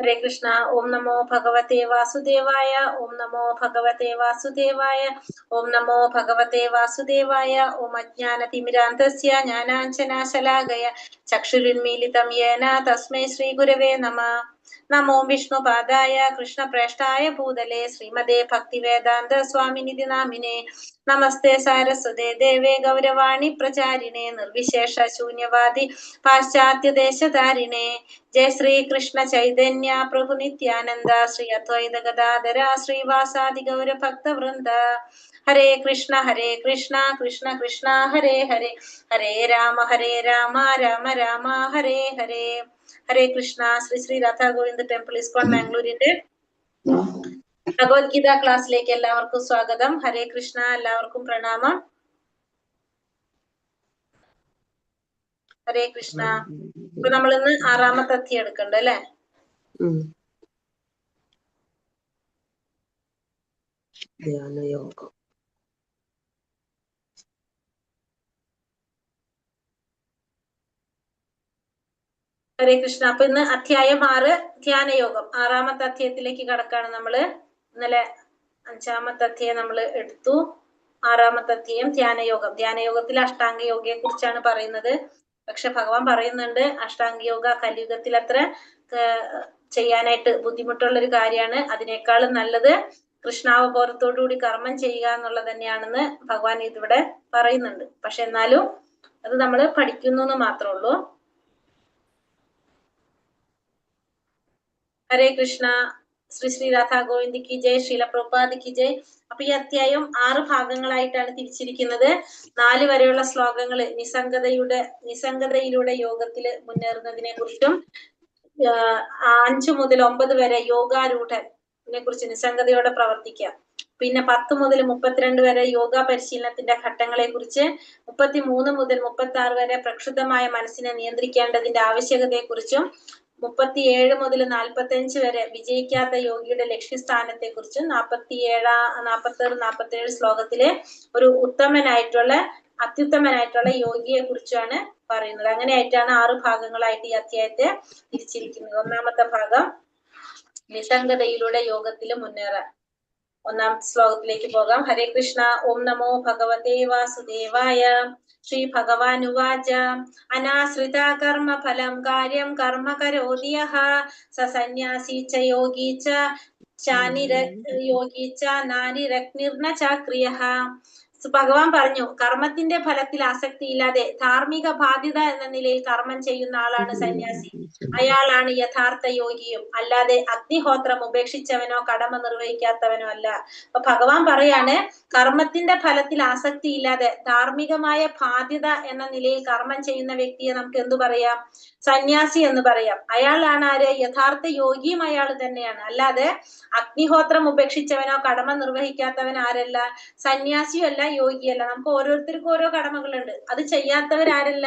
हरे कृष्णा। ओम नमो भगवते वासुदेवाय। ओम नमो भगवते वासुदेवाय। ओम नमो भगवते वासुदेवाय। ओम अज्ञानतिमिरान्धस्य ज्ञानाञ्जनशलाकया चक्षुरुन्मीलितं येन तस्मै श्रीगुरवे नमः। नमो विष्णुपादाय कृष्णप्रेष्ठाय भूतले श्रीमते भक्तिवेदान्त स्वामिनिधि नामिने। नमस्ते सारस्वते देवे गौरवाणी प्रचारिणे निर्विशेष शून्यवादी पाश्चात्य देशधारिणे। जय श्री कृष्ण चैतन्य प्रभु नित्यानंद श्री अद्वैत गदाधर श्रीवासादि गौर भक्त वृंद। हरे कृष्ण कृष्ण कृष्ण हरे हरे, हरे राम राम राम हरे हरे। हरे कृष्ण। ശ്രീ ശ്രീ രാധാ ഗോവിന്ദ് ടെമ്പിൾ ഇസ്കോൺ മാംഗ്ലൂരിന്റെ ഭഗവത്ഗീത ക്ലാസ്സിലേക്ക് എല്ലാവർക്കും സ്വാഗതം. ഹരേ കൃഷ്ണ. എല്ലാവർക്കും പ്രണാമം. ഹരേ കൃഷ്ണ. ഇപ്പൊ നമ്മളിന്ന് 6ാമത്തെ അധ്യായം എടുക്കണ്ട അല്ലെ? ധ്യാനയോഗം. ഹരേ കൃഷ്ണ. അപ്പൊ ഇന്ന് അധ്യായം 6 ധ്യാനയോഗം. 6ാമത്തെ അധ്യായത്തിലേക്ക് കടക്കാണ് നമ്മള്. ഇന്നലെ 5ാമത്തെ അധ്യായം നമ്മൾ എടുത്തു. 6ാമത്തെ അധ്യായം ധ്യാനയോഗം. ധ്യാനയോഗത്തിൽ അഷ്ടാംഗ യോഗയെ കുറിച്ചാണ് പറയുന്നത്. പക്ഷെ ഭഗവാൻ പറയുന്നുണ്ട് അഷ്ടാംഗ യോഗ കലിയുഗത്തിൽ അത്ര ചെയ്യാനായിട്ട് ബുദ്ധിമുട്ടുള്ള ഒരു കാര്യമാണ്. അതിനേക്കാളും നല്ലത് കൃഷ്ണാവബോധത്തോടുകൂടി കർമ്മം ചെയ്യുക എന്നുള്ളത് തന്നെയാണെന്ന് ഭഗവാൻ ഇതിവിടെ പറയുന്നുണ്ട്. പക്ഷെ എന്നാലും അത് നമ്മൾ പഠിക്കുന്നു എന്ന് മാത്രമേ ഉള്ളൂ. ഹരേ കൃഷ്ണ. ശ്രീ ശ്രീ രാധാ ഗോവിന്ദ് കി ജയ്, ശ്രീല പ്രഭുപാദ് കി ജയ്. അപ്പൊ ഈ അധ്യായം 6 ഭാഗങ്ങളായിട്ടാണ് തിരിച്ചിരിക്കുന്നത്. 4 വരെയുള്ള ശ്ലോകങ്ങള് നിസ്സംഗതയിലൂടെ യോഗത്തില് മുന്നേറുന്നതിനെ കുറിച്ചും 5 മുതൽ 9 വരെ യോഗാരൂഢനെ കുറിച്ച് നിസ്സംഗതയോടെ പ്രവർത്തിക്കാം. പിന്നെ 10 മുതൽ 32 വരെ യോഗ പരിശീലനത്തിന്റെ ഘട്ടങ്ങളെ കുറിച്ച്, 33 മുതൽ 36 വരെ പ്രക്ഷുബ്ധമായ മനസ്സിനെ നിയന്ത്രിക്കേണ്ടതിന്റെ ആവശ്യകതയെ കുറിച്ചും, 37 മുതൽ 45 വരെ വിജയിക്കാത്ത യോഗിയുടെ ലക്ഷ്യസ്ഥാനത്തെ കുറിച്ചും, 46-47 ശ്ലോകത്തിലെ ഒരു അത്യുത്തമനായിട്ടുള്ള യോഗിയെ കുറിച്ചാണ് പറയുന്നത്. അങ്ങനെയായിട്ടാണ് 6 ഭാഗങ്ങളായിട്ട് ഈ അധ്യായത്തെ തിരിച്ചിരിക്കുന്നത്. 1ാമത്തെ ഭാഗം നിസ്സംഗതയിലൂടെ യോഗത്തിൽ മുന്നേറാൻ. 1ാമത്തെ ശ്ലോകത്തിലേക്ക് പോകാം. ഹരേ കൃഷ്ണ. ഓം നമോ ഭഗവതേ വാസുദേവായ. ശ്രീ ഭഗവാൻ ഉവാച. അനാശ്രിത കർമ്മ ഫലം കാര്യം കർമ്മ കരോതി യഃ സ സന്യാസി ച യോഗി ച നാനിരഗ്നിർന ചാക്രിയഃ. ഭഗവാൻ പറഞ്ഞു, കർമ്മത്തിന്റെ ഫലത്തിൽ ആസക്തിയില്ലാതെ ധാർമ്മിക ബാധ്യത എന്ന നിലയിൽ കർമ്മം ചെയ്യുന്ന ആളാണ് സന്യാസി. അയാളാണ് യഥാർത്ഥ യോഗിയും, അല്ലാതെ അഗ്നിഹോത്രം ഉപേക്ഷിച്ചവനോ കടമ നിർവഹിക്കാത്തവനോ അല്ല. അപ്പൊ ഭഗവാൻ പറയാണ്, കർമ്മത്തിന്റെ ഫലത്തിൽ ആസക്തിയില്ലാതെ ധാർമ്മികമായ ബാധ്യത എന്ന നിലയിൽ കർമ്മം ചെയ്യുന്ന വ്യക്തിയെ നമുക്ക് എന്തു പറയാം? സന്യാസി എന്ന് പറയാം. അയാളാണ് ആര്? യഥാർത്ഥ യോഗിയും അയാൾ തന്നെയാണ്. അല്ലാതെ അഗ്നിഹോത്രം ഉപേക്ഷിച്ചവനോ കടമ നിർവഹിക്കാത്തവൻ ആരല്ല? സന്യാസിയും അല്ല, യോഗിയല്ല. നമുക്ക് ഓരോരുത്തർക്കും ഓരോ കടമകളുണ്ട്. അത് ചെയ്യാത്തവരാരല്ല?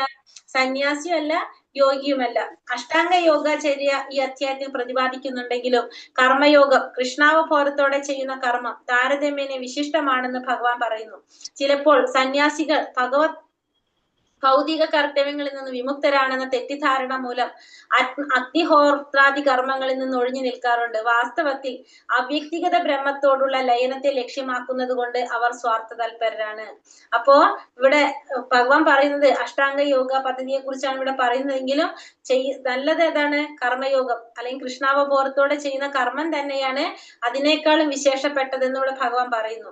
സന്യാസിയും അല്ല, യോഗിയുമല്ല. അഷ്ടാംഗ യോഗചര്യ ഈ അധ്യായത്തിൽ പ്രതിപാദിക്കുന്നുണ്ടെങ്കിലും കർമ്മയോഗം, കൃഷ്ണാവബോധത്തോടെ ചെയ്യുന്ന കർമ്മം താരതമ്യേന വിശിഷ്ടമാണെന്ന് ഭഗവാൻ പറയുന്നു. ചിലപ്പോൾ സന്യാസികൾ ഭൗതിക കർത്തവ്യങ്ങളിൽ നിന്ന് വിമുക്തരാണെന്ന തെറ്റിദ്ധാരണ മൂലം അഗ്നിഹോത്രാദി കർമ്മങ്ങളിൽ നിന്ന് ഒഴിഞ്ഞു നിൽക്കാറുണ്ട്. വാസ്തവത്തിൽ അവ്യക്തിഗത ബ്രഹ്മത്തോടുള്ള ലയനത്തെ ലക്ഷ്യമാക്കുന്നത് കൊണ്ട് അവർ സ്വാർത്ഥ തൽപരരാണ്. അപ്പോ ഇവിടെ ഭഗവാൻ പറയുന്നത് അഷ്ടാംഗ യോഗ പദ്ധതിയെ കുറിച്ചാണ് ഇവിടെ പറയുന്നതെങ്കിലും നല്ലത് ഏതാണ്? കർമ്മയോഗം, അല്ലെങ്കിൽ കൃഷ്ണാവബോധത്തോടെ ചെയ്യുന്ന കർമ്മം തന്നെയാണ് അതിനേക്കാളും വിശേഷപ്പെട്ടതെന്ന് ഇവിടെ ഭഗവാൻ പറയുന്നു.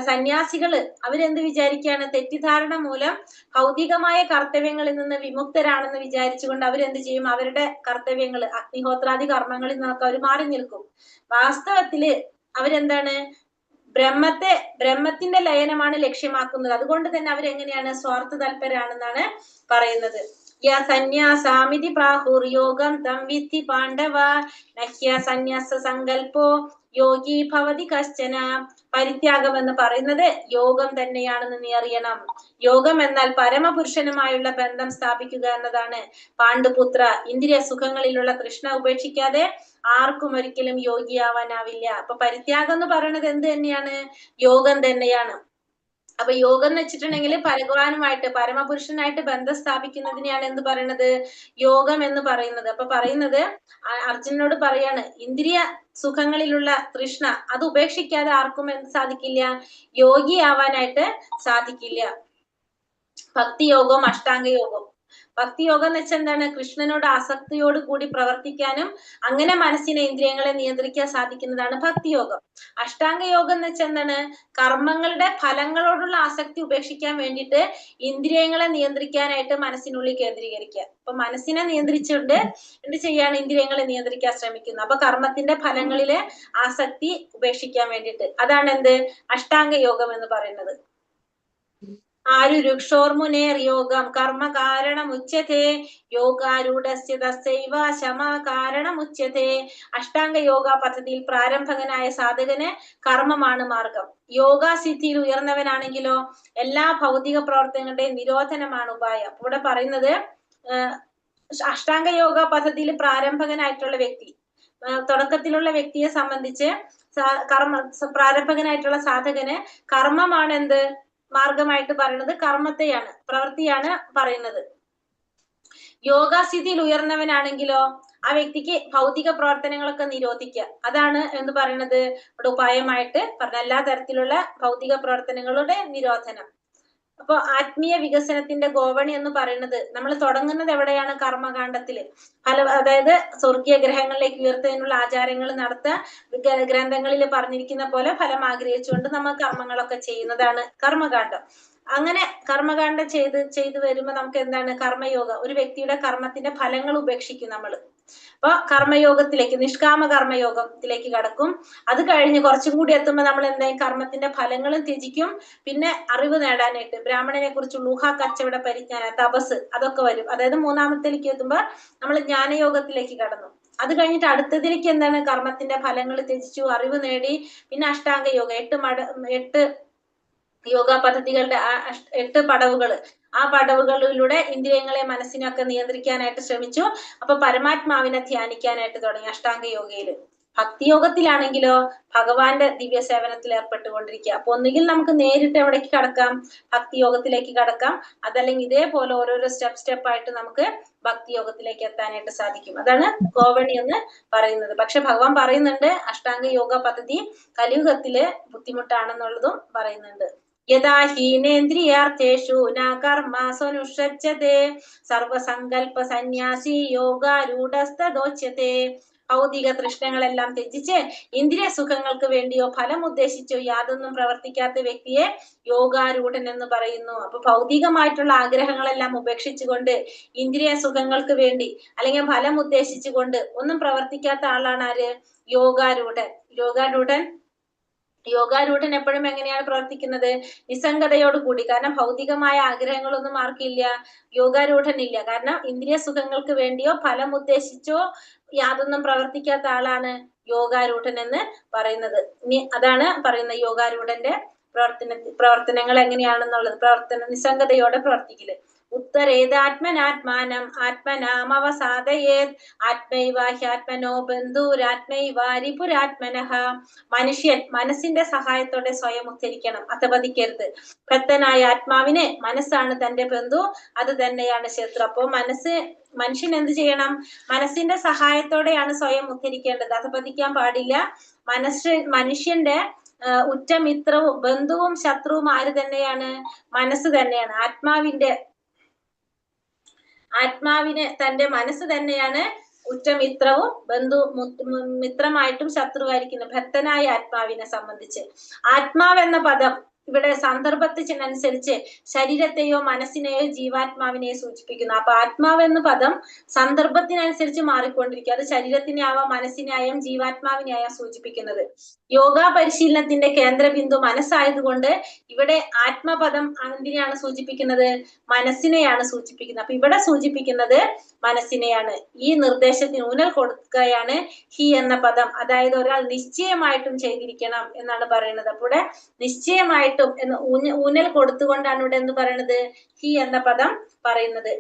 സന്യാസികള് അവരെന്ത് വിചാരിക്കുകയാണ്? തെറ്റിദ്ധാരണ മൂലം ഭൗതികമായ കർത്തവ്യങ്ങളിൽ നിന്ന് വിമുക്തരാണെന്ന് വിചാരിച്ചുകൊണ്ട് അവരെന്ത് ചെയ്യും? അവരുടെ കർത്തവ്യങ്ങൾ, അഗ്നിഹോത്രാദി കർമ്മങ്ങളിൽ നിന്നൊക്കെ അവർ മാറി നിൽക്കും. വാസ്തവത്തില് അവരെന്താണ്? ബ്രഹ്മത്തിന്റെ ലയനമാണ് ലക്ഷ്യമാക്കുന്നത്. അതുകൊണ്ട് തന്നെ അവരെങ്ങനെയാണ്? സ്വാർത്ഥ തൽപരാണെന്നാണ് പറയുന്നത്. സന്യാസാമിതി പ്രാഹുർ യോഗം തം വിദ്ധി പാണ്ഡവ നഹ്യ സന്യാസ സങ്കൽപ്പോ യോഗി ഭവതി കശ്ചന. പരിത്യാഗം എന്ന് പറയുന്നത് യോഗം തന്നെയാണെന്ന് നീ അറിയണം. യോഗം എന്നാൽ പരമപുരുഷനുമായുള്ള ബന്ധം സ്ഥാപിക്കുക എന്നതാണ്. പാണ്ഡുപുത്ര, ഇന്ദ്രിയ സുഖങ്ങളിലുള്ള തൃഷ്ണ ഉപേക്ഷിക്കാതെ ആർക്കും ഒരിക്കലും യോഗിയാവാനാവില്ല. അപ്പൊ പരിത്യാഗം എന്ന് പറയുന്നത് എന്ത് തന്നെയാണ്? യോഗം തന്നെയാണ്. അപ്പൊ യോഗം എന്ന് വെച്ചിട്ടുണ്ടെങ്കിൽ ഭഗവാനുമായിട്ട് പരമപുരുഷനായിട്ട് ബന്ധം സ്ഥാപിക്കുന്നതിനെയാണ് എന്ത് പറയുന്നത്, യോഗം എന്ന് പറയുന്നത്. അപ്പൊ പറയുന്നത് അർജുനനോട് പറയാണ്, ഇന്ദ്രിയ സുഖങ്ങളിലുള്ള തൃഷ്ണ അത് ഉപേക്ഷിക്കാതെ ആർക്കും എന്ത് സാധിക്കില്ല, യോഗിയാവാനായിട്ട് സാധിക്കില്ല. ഭക്തിയോഗവും അഷ്ടാംഗയോഗവും. ഭക്തിയോഗം എന്ന് വെച്ചാൽ എന്താണ്, കൃഷ്ണനോട് ആസക്തിയോട് കൂടി പ്രവർത്തിക്കാനും അങ്ങനെ മനസ്സിനെ ഇന്ദ്രിയങ്ങളെ നിയന്ത്രിക്കാൻ സാധിക്കുന്നതാണ് ഭക്തിയോഗം. അഷ്ടാംഗ യോഗം എന്ന് വെച്ചാൽ എന്താണ്, കർമ്മങ്ങളുടെ ഫലങ്ങളോടുള്ള ആസക്തി ഉപേക്ഷിക്കാൻ വേണ്ടിയിട്ട് ഇന്ദ്രിയങ്ങളെ നിയന്ത്രിക്കാനായിട്ട് മനസ്സിനുള്ളിൽ കേന്ദ്രീകരിക്കുക. അപ്പൊ മനസ്സിനെ നിയന്ത്രിച്ചുകൊണ്ട് എന്ത് ചെയ്യാണ്, ഇന്ദ്രിയങ്ങളെ നിയന്ത്രിക്കാൻ ശ്രമിക്കുന്നു. അപ്പൊ കർമ്മത്തിന്റെ ഫലങ്ങളിലെ ആസക്തി ഉപേക്ഷിക്കാൻ വേണ്ടിയിട്ട്, അതാണ് എന്ത്, അഷ്ടാംഗ യോഗം എന്ന് പറയുന്നത്. ആരുരുക്ഷോർമുനേർ യോഗം കർമ്മ കാരണമുച്യത്തെ യോഗാരൂഢസ്യ തസ്സൈവ ശമ കാരണമുച്യത്തെ. അഷ്ടാംഗ യോഗ പദ്ധതിയിൽ പ്രാരംഭകനായ സാധകന് കർമ്മമാണ് മാർഗം. യോഗാസിദ്ധിയിൽ ഉയർന്നവനാണെങ്കിലോ എല്ലാ ഭൗതിക പ്രവർത്തനങ്ങളുടെയും നിരോധനമാണ് ഉപായം. ഇവിടെ പറയുന്നത് അഷ്ടാംഗ യോഗ പദ്ധതിയിൽ പ്രാരംഭകനായിട്ടുള്ള വ്യക്തി, തുടക്കത്തിലുള്ള വ്യക്തിയെ സംബന്ധിച്ച് പ്രാരംഭകനായിട്ടുള്ള സാധകന് കർമ്മമാണ് എന്ത് മാർഗമായിട്ട് പറയുന്നത്, കർമ്മത്തെയാണ്, പ്രവൃത്തിയാണ് പറയുന്നത്. യോഗാസ്ഥിതിയിൽ ഉയർന്നവനാണെങ്കിലോ ആ വ്യക്തിക്ക് ഭൗതിക പ്രവർത്തനങ്ങളൊക്കെ നിരോധിക്കുക, അതാണ് എന്ന് പറയുന്നത് ഇവിടെ ഉപായമായിട്ട് പറഞ്ഞ എല്ലാ തരത്തിലുള്ള ഭൗതിക പ്രവർത്തനങ്ങളുടെ നിരോധനം. അപ്പൊ ആത്മീയ വികസനത്തിന്റെ ഗോവണി എന്ന് പറയുന്നത് നമ്മൾ തുടങ്ങുന്നത് എവിടെയാണ്, കർമ്മകാണ്ഡത്തില്. അതായത് സ്വർഗീയ ഗ്രഹങ്ങളിലേക്ക് ഉയർത്തുന്നതിനുള്ള ആചാരങ്ങൾ നടത്തുക, ഗ്രന്ഥങ്ങളിൽ പറഞ്ഞിരിക്കുന്ന പോലെ ഫലം ആഗ്രഹിച്ചുകൊണ്ട് നമ്മൾ കർമ്മങ്ങളൊക്കെ ചെയ്യുന്നതാണ് കർമ്മകാണ്ഡം. അങ്ങനെ കർമ്മകാണ്ഡം ചെയ്ത് വരുമ്പോ നമുക്ക് എന്താണ്, കർമ്മയോഗ, ഒരു വ്യക്തിയുടെ കർമ്മത്തിന്റെ ഫലങ്ങൾ ഉപേക്ഷിക്കും നമ്മൾ. അപ്പൊ കർമ്മയോഗത്തിലേക്ക്, നിഷ്കാമ കർമ്മയോഗത്തിലേക്ക് കടക്കും. അത് കഴിഞ്ഞ് കുറച്ചും കൂടി എത്തുമ്പോൾ നമ്മൾ എന്തായാലും കർമ്മത്തിന്റെ ഫലങ്ങളും ത്യജിക്കും. പിന്നെ അറിവ് നേടാനായിട്ട് ബ്രാഹ്മണനെ കുറിച്ചുള്ള ഊഹ കച്ചവട പരിജ്ഞാനം, തപസ്, അതൊക്കെ വരും. അതായത് മൂന്നാമത്തേക്ക് എത്തുമ്പോൾ നമ്മൾ ജ്ഞാനയോഗത്തിലേക്ക് കടന്നു. അത് കഴിഞ്ഞിട്ട് അടുത്തതിലേക്ക് എന്താണ്, കർമ്മത്തിന്റെ ഫലങ്ങൾ ത്യജിച്ചു, അറിവ് നേടി. പിന്നെ അഷ്ടാംഗ യോഗ, 8 യോഗ പദ്ധതികളുടെ 8 പടവുകൾ, ആ പടവുകളിലൂടെ ഇന്ദ്രിയങ്ങളെ മനസ്സിനൊക്കെ നിയന്ത്രിക്കാനായിട്ട് ശ്രമിച്ചു. അപ്പൊ പരമാത്മാവിനെ ധ്യാനിക്കാനായിട്ട് തുടങ്ങി അഷ്ടാംഗ യോഗയില്. ഭക്തിയോഗത്തിലാണെങ്കിലോ ഭഗവാന്റെ ദിവ്യ സേവനത്തിൽ ഏർപ്പെട്ടുകൊണ്ടിരിക്കുക. അപ്പൊ ഒന്നുകിൽ നമുക്ക് നേരിട്ട് എവിടേക്ക് കടക്കാം, ഭക്തിയോഗത്തിലേക്ക് കടക്കാം, അതല്ലെങ്കിൽ ഇതേപോലെ ഓരോരോ സ്റ്റെപ്പായിട്ട് നമുക്ക് ഭക്തിയോഗത്തിലേക്ക് എത്താനായിട്ട് സാധിക്കും. അതാണ് ഗോവണി എന്ന് പറയുന്നത്. പക്ഷെ ഭഗവാൻ പറയുന്നുണ്ട് അഷ്ടാംഗ യോഗ പദ്ധതി കലിയുഗത്തില് ബുദ്ധിമുട്ടാണെന്നുള്ളതും പറയുന്നുണ്ട്. യഥാ ഹീനേന്ദ്രിയാർത്ഥേഷു ന കർമ്മസ്വനുഷ്ഠ്യത്തെ സർവസങ്കൽപ്പ സന്യാസി യോഗാരൂഢസ്തദോച്യത്തെ. ഭൗതിക തൃഷ്ണങ്ങളെല്ലാം ത്യജിച്ച് ഇന്ദ്രിയ സുഖങ്ങൾക്ക് വേണ്ടിയോ ഫലം ഉദ്ദേശിച്ചോ യാതൊന്നും പ്രവർത്തിക്കാത്ത വ്യക്തിയെ യോഗാരൂഢൻ എന്ന് പറയുന്നു. അപ്പൊ ഭൗതികമായിട്ടുള്ള ആഗ്രഹങ്ങളെല്ലാം ഉപേക്ഷിച്ചുകൊണ്ട് ഇന്ദ്രിയ സുഖങ്ങൾക്ക് വേണ്ടി അല്ലെങ്കിൽ ഫലം ഉദ്ദേശിച്ചുകൊണ്ട് ഒന്നും പ്രവർത്തിക്കാത്ത ആളാണ് ആര്, യോഗാരൂഢൻ. യോഗാരൂഢൻ എപ്പോഴും എങ്ങനെയാണ് പ്രവർത്തിക്കുന്നത്, നിസ്സംഗതയോട് കൂടി. കാരണം ഭൗതികമായ ആഗ്രഹങ്ങളൊന്നും ആർക്കില്ല, യോഗാരൂഢനില്ല. കാരണം ഇന്ദ്രിയ സുഖങ്ങൾക്ക് വേണ്ടിയോ ഫലം ഉദ്ദേശിച്ചോ യാതൊന്നും പ്രവർത്തിക്കാത്ത ആളാണ് യോഗാരൂഢൻ എന്ന് പറയുന്നത്. ഇനി അതാണ് പറയുന്നത് യോഗാരൂഢന്റെ പ്രവർത്തനങ്ങൾ എങ്ങനെയാണെന്നുള്ളത്. നിസ്സംഗതയോടെ പ്രവർത്തിക്കല്. ഉത്തരേതാത്മനാത്മാനം ആത്മനാമവസാദയേത് ആത്മൈവാഹ്യാത്മനോ ബന്ധുരാത്മൈവാരിപുരാത്മനഃ. മനുഷ്യൻ മനസ്സിന്റെ സഹായത്തോടെ സ്വയം ഉദ്ധരിക്കണം, അധപതിക്കരുത്. ഭക്തനായ ആത്മാവിന് മനസ്സാണ് തന്റെ ബന്ധു, അത് തന്നെയാണ് ശത്രു. അപ്പോ മനുഷ്യൻ എന്ത് ചെയ്യണം, മനസ്സിന്റെ സഹായത്തോടെയാണ് സ്വയം ഉദ്ധരിക്കേണ്ടത്, അധപതിക്കാൻ പാടില്ല. മനുഷ്യന്റെ ഉറ്റ മിത്രവും ബന്ധുവും ശത്രുവും ആര് തന്നെയാണ്, മനസ്സ് തന്നെയാണ്. ആത്മാവിന് തന്റെ മനസ്സ് തന്നെയാണ് ഉറ്റമിത്രവും മിത്രമായിട്ടും ശത്രുവായിരിക്കുന്നു ഭക്തനായ ആത്മാവിനെ സംബന്ധിച്ച്. ആത്മാവെന്ന പദം ഇവിടെ സന്ദർഭത്തിനനുസരിച്ച് ശരീരത്തെയോ മനസ്സിനെയോ ജീവാത്മാവിനെയോ സൂചിപ്പിക്കുന്നു. അപ്പൊ ആത്മാവെന്ന പദം സന്ദർഭത്തിനനുസരിച്ച് മാറിക്കൊണ്ടിരിക്കും. അത് ശരീരത്തിനെ ആവാം, മനസ്സിനെ ആയാം, ജീവാത്മാവിനെ ആയാം സൂചിപ്പിക്കുന്നത്. യോഗാ പരിശീലനത്തിന്റെ കേന്ദ്രബിന്ദു മനസ്സായതുകൊണ്ട് ഇവിടെ ആത്മപദം എന്തിനെയാണ് സൂചിപ്പിക്കുന്നത്, മനസ്സിനെയാണ് സൂചിപ്പിക്കുന്നത്. അപ്പൊ ഇവിടെ സൂചിപ്പിക്കുന്നത് മനസ്സിനെയാണ്. ഈ നിർദ്ദേശത്തിന് ഊന്നൽ കൊടുക്കുകയാണ് ഹി എന്ന പദം. അതായത് ഒരാൾ നിശ്ചയമായിട്ടും ചെയ്തിരിക്കണം എന്നാണ് പറയുന്നത്. അപ്പോൾ ഇവിടെ നിശ്ചയമായിട്ടും എന്ന് ഊന്നൽ കൊടുത്തുകൊണ്ടാണ് ഇവിടെ എന്ന് പറയുന്നത് ഹി എന്ന പദം പറയുന്നത്.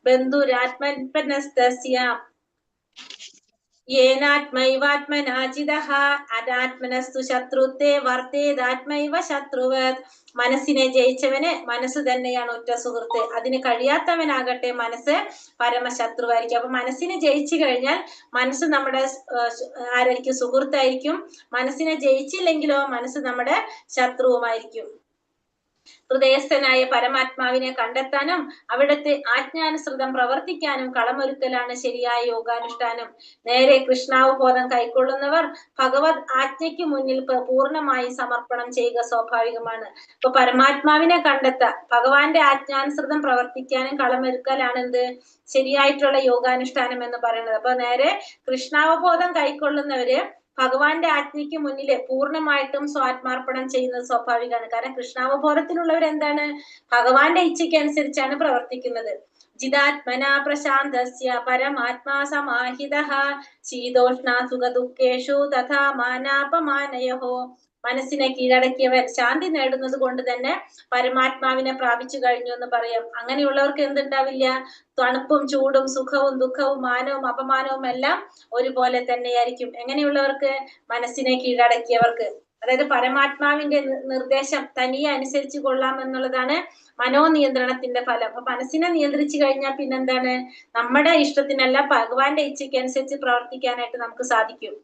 ബന്ധുരാത്മനസ്തസ്യ യേനാത്മൈവാത്മനാജിതഃ അനാത്മനസ്തു ശത്രുത്തെ വർത്തേതാത്മൈവ ശത്രുവത്. മനസ്സിനെ ജയിച്ചവന് മനസ്സ് തന്നെയാണ് ഉറ്റ സുഹൃത്ത്. അതിന് കഴിയാത്തവനാകട്ടെ മനസ്സ് പരമശത്രുവായിരിക്കും. അപ്പൊ മനസ്സിനെ ജയിച്ചു കഴിഞ്ഞാൽ മനസ്സ് നമ്മുടെ ആരായിരിക്കും? സുഹൃത്തായിരിക്കും. മനസ്സിനെ ജയിച്ചില്ലെങ്കിലോ മനസ്സ് നമ്മുടെ ശത്രുവുമായിരിക്കും. ഹൃദയസ്ഥനായ പരമാത്മാവിനെ കണ്ടെത്താനും അവിടുത്തെ ആജ്ഞാനുസൃതം പ്രവർത്തിക്കാനും കളമൊരുക്കലാണ് ശരിയായ യോഗാനുഷ്ഠാനം. നേരെ കൃഷ്ണാവബോധം കൈക്കൊള്ളുന്നവർ ഭഗവത് ആജ്ഞയ്ക്ക് മുന്നിൽ പൂർണ്ണമായി സമർപ്പണം ചെയ്യുക സ്വാഭാവികമാണ്. ഇപ്പൊ പരമാത്മാവിനെ ഭഗവാന്റെ ആജ്ഞാനുസൃതം പ്രവർത്തിക്കാനും കളമൊരുക്കലാണ് എന്ത്? ശരിയായിട്ടുള്ള യോഗാനുഷ്ഠാനം എന്ന് പറയുന്നത്. അപ്പൊ നേരെ കൃഷ്ണാവബോധം കൈക്കൊള്ളുന്നവര് ഭഗവാന്റെ ആജ്ഞയ്ക്ക് മുന്നില് പൂർണ്ണമായിട്ടും സ്വാത്മാർപ്പണം ചെയ്യുന്നത് സ്വാഭാവികമാണ്. കാരണം കൃഷ്ണാവബോധത്തിലുള്ളവർ എന്താണ്? ഭഗവാന്റെ ഇച്ഛയ്ക്ക് അനുസരിച്ചാണ് പ്രവർത്തിക്കുന്നത്. ജിതാത്മനാ പ്രശാന്തസ്യ പരമാത്മാ സമാഹിതഃ ശീതോഷ്ണ സുഖ ദുഃഖേഷു തഥാ മാനാപമാനയോഃ. മനസ്സിനെ കീഴടക്കിയവർ ശാന്തി നേടുന്നത് കൊണ്ട് തന്നെ പരമാത്മാവിനെ പ്രാപിച്ചു കഴിഞ്ഞു എന്ന് പറയാം. അങ്ങനെയുള്ളവർക്ക് എന്തുണ്ടാവില്ല? തണുപ്പും ചൂടും സുഖവും ദുഃഖവും മാനവും അപമാനവും എല്ലാം ഒരുപോലെ തന്നെയായിരിക്കും. എങ്ങനെയുള്ളവർക്ക്? മനസ്സിനെ കീഴടക്കിയവർക്ക്. അതായത് പരമാത്മാവിന്റെ നിർദ്ദേശം തനിയെ അനുസരിച്ച് കൊള്ളാം എന്നുള്ളതാണ് മനോനിയന്ത്രണത്തിന്റെ ഫലം. അപ്പൊ മനസ്സിനെ നിയന്ത്രിച്ചു കഴിഞ്ഞാൽ പിന്നെന്താണ്? നമ്മുടെ ഇഷ്ടത്തിനല്ല ഭഗവാന്റെ ഇച്ഛയ്ക്ക് അനുസരിച്ച് പ്രവർത്തിക്കാനായിട്ട് നമുക്ക് സാധിക്കും.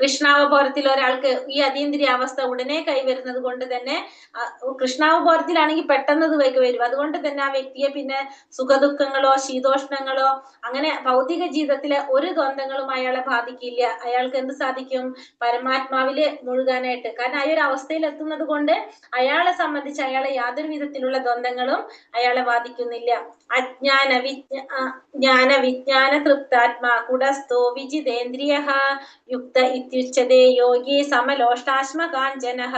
കൃഷ്ണാവബോധത്തിൽ ഒരാൾക്ക് ഈ അതീന്ദ്രിയ അവസ്ഥ ഉടനെ കൈവരുന്നത് കൊണ്ട് തന്നെ കൃഷ്ണാവബോധത്തിലാണെങ്കിൽ പെട്ടെന്ന് ഇത് വരും. അതുകൊണ്ട് തന്നെ ആ വ്യക്തിയെ പിന്നെ സുഖദുഃഖങ്ങളോ ശീതോഷ്ണങ്ങളോ അങ്ങനെ ഭൗതിക ജീവിതത്തിലെ ഒരു ദ്വന്ദ്ങ്ങളും അയാളെ ബാധിക്കില്ല. അയാൾക്ക് എന്ത് സാധിക്കും? പരമാത്മാവില് മുഴുകാനായിട്ട്. കാരണം ആ ഒരു അവസ്ഥയിൽ എത്തുന്നത് കൊണ്ട് അയാളെ സംബന്ധിച്ച് അയാളെ യാതൊരു വിധത്തിലുള്ള ദ്വന്ദ്ങ്ങളും അയാളെ ബാധിക്കുന്നില്ല. ജ്ഞാന വിജ്ഞാന തൃപ്താത്മാ കുടസ്ഥോ വിജിതേന്ദ്രിയഃ യുക്ത ഇത്യുച്യതേ യോഗി സമലോഷ്ടാശ്മ കാഞ്ചനഃ.